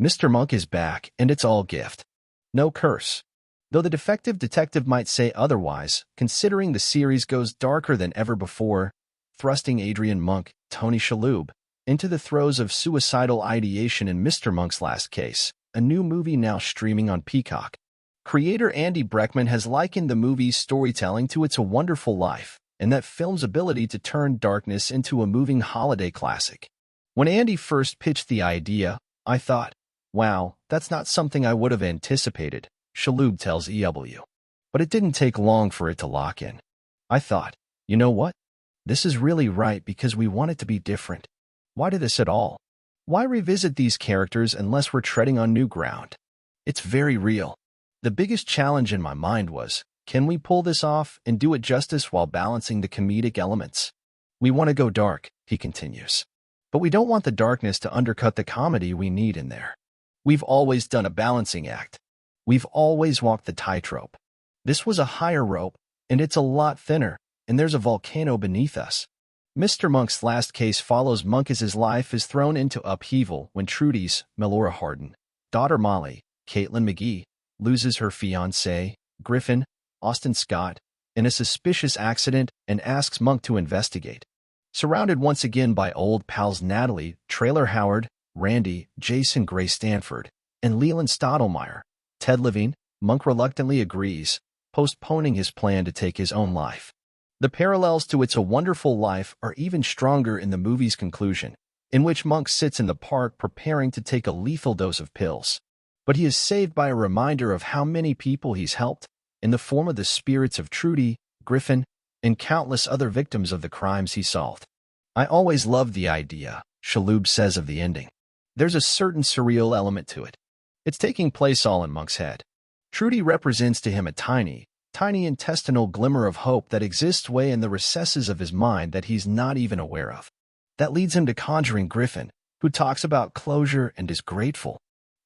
Mr. Monk is back, and it's all gift. No curse. Though the defective detective might say otherwise, considering the series goes darker than ever before, thrusting Adrian Monk, Tony Shalhoub, into the throes of suicidal ideation in Mr. Monk's last case, a new movie now streaming on Peacock. Creator Andy Breckman has likened the movie's storytelling to It's a Wonderful Life, and that film's ability to turn darkness into a moving holiday classic. When Andy first pitched the idea, I thought, wow, that's not something I would have anticipated, Shalhoub tells EW. But it didn't take long for it to lock in. I thought, you know what? This is really right because we want it to be different. Why do this at all? Why revisit these characters unless we're treading on new ground? It's very real. The biggest challenge in my mind was, can we pull this off and do it justice while balancing the comedic elements? We want to go dark, he continues. But we don't want the darkness to undercut the comedy we need in there. We've always done a balancing act. We've always walked the tightrope. This was a higher rope, and it's a lot thinner, and there's a volcano beneath us. Mr. Monk's last case follows Monk as his life is thrown into upheaval when Trudy's, Melora Hardin, daughter Molly, Caitlin McGee, loses her fiancé, Griffin, Austin Scott, in a suspicious accident and asks Monk to investigate. Surrounded once again by old pals Natalie, Traylor Howard, Randy, Jason Gray Stanford, and Leland Stottlemyre, Ted Levine, Monk reluctantly agrees, postponing his plan to take his own life. The parallels to It's a Wonderful Life are even stronger in the movie's conclusion, in which Monk sits in the park preparing to take a lethal dose of pills. But he is saved by a reminder of how many people he's helped, in the form of the spirits of Trudy, Griffin, and countless other victims of the crimes he solved. I always loved the idea, Shalhoub says of the ending. There's a certain surreal element to it. It's taking place all in Monk's head. Trudy represents to him a tiny intestinal glimmer of hope that exists way in the recesses of his mind that he's not even aware of. That leads him to conjuring Griffin, who talks about closure and is grateful.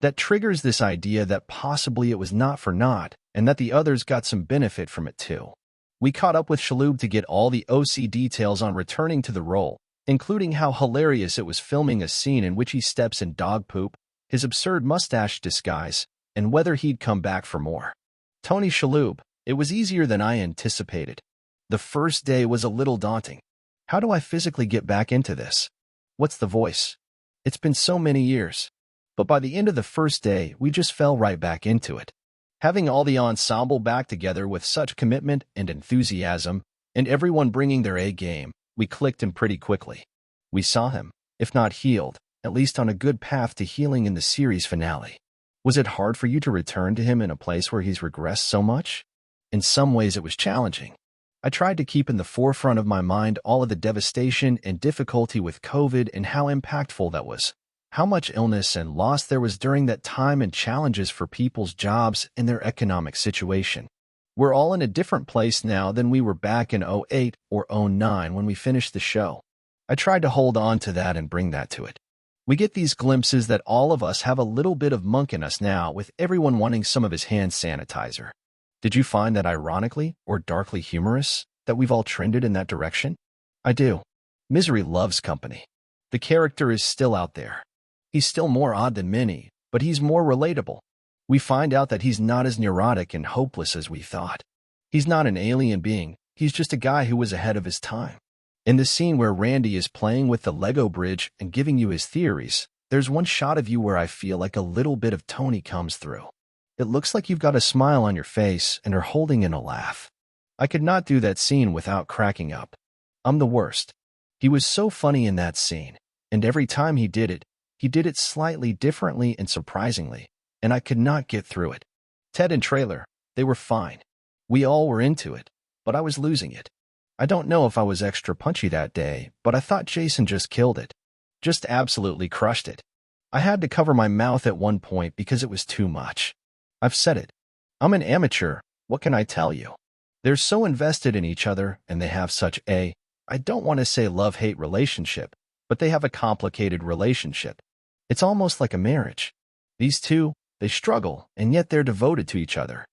That triggers this idea that possibly it was not for naught, and that the others got some benefit from it too. We caught up with Shalhoub to get all the OC details on returning to the role, including how hilarious it was filming a scene in which he steps in dog poop, his absurd mustache disguise, and whether he'd come back for more. Tony Shalhoub, it was easier than I anticipated. The first day was a little daunting. How do I physically get back into this? What's the voice? It's been so many years. But by the end of the first day, we just fell right back into it. Having all the ensemble back together with such commitment and enthusiasm, and everyone bringing their A game, we clicked him pretty quickly. We saw him, if not healed, at least on a good path to healing in the series finale. Was it hard for you to return to him in a place where he's regressed so much? In some ways it was challenging. I tried to keep in the forefront of my mind all of the devastation and difficulty with COVID and how impactful that was. How much illness and loss there was during that time and challenges for people's jobs and their economic situation. We're all in a different place now than we were back in 2008 or 2009 when we finished the show. I tried to hold on to that and bring that to it. We get these glimpses that all of us have a little bit of Monk in us now, with everyone wanting some of his hand sanitizer. Did you find that ironically or darkly humorous, that we've all trended in that direction? I do. Misery loves company. The character is still out there. He's still more odd than many, but he's more relatable. We find out that he's not as neurotic and hopeless as we thought. He's not an alien being, he's just a guy who was ahead of his time. In the scene where Randy is playing with the Lego bridge and giving you his theories, there's one shot of you where I feel like a little bit of Tony comes through. It looks like you've got a smile on your face and are holding in a laugh. I could not do that scene without cracking up. I'm the worst. He was so funny in that scene, and every time he did it slightly differently and surprisingly, and I could not get through it. Ted and Traylor, they were fine. We all were into it, but I was losing it. I don't know if I was extra punchy that day, but I thought Jason just killed it. Just absolutely crushed it. I had to cover my mouth at one point because it was too much. I've said it. I'm an amateur, what can I tell you? They're so invested in each other, and they have such a, I don't want to say love-hate relationship, but they have a complicated relationship. It's almost like a marriage. These two, they struggle, and yet they're devoted to each other.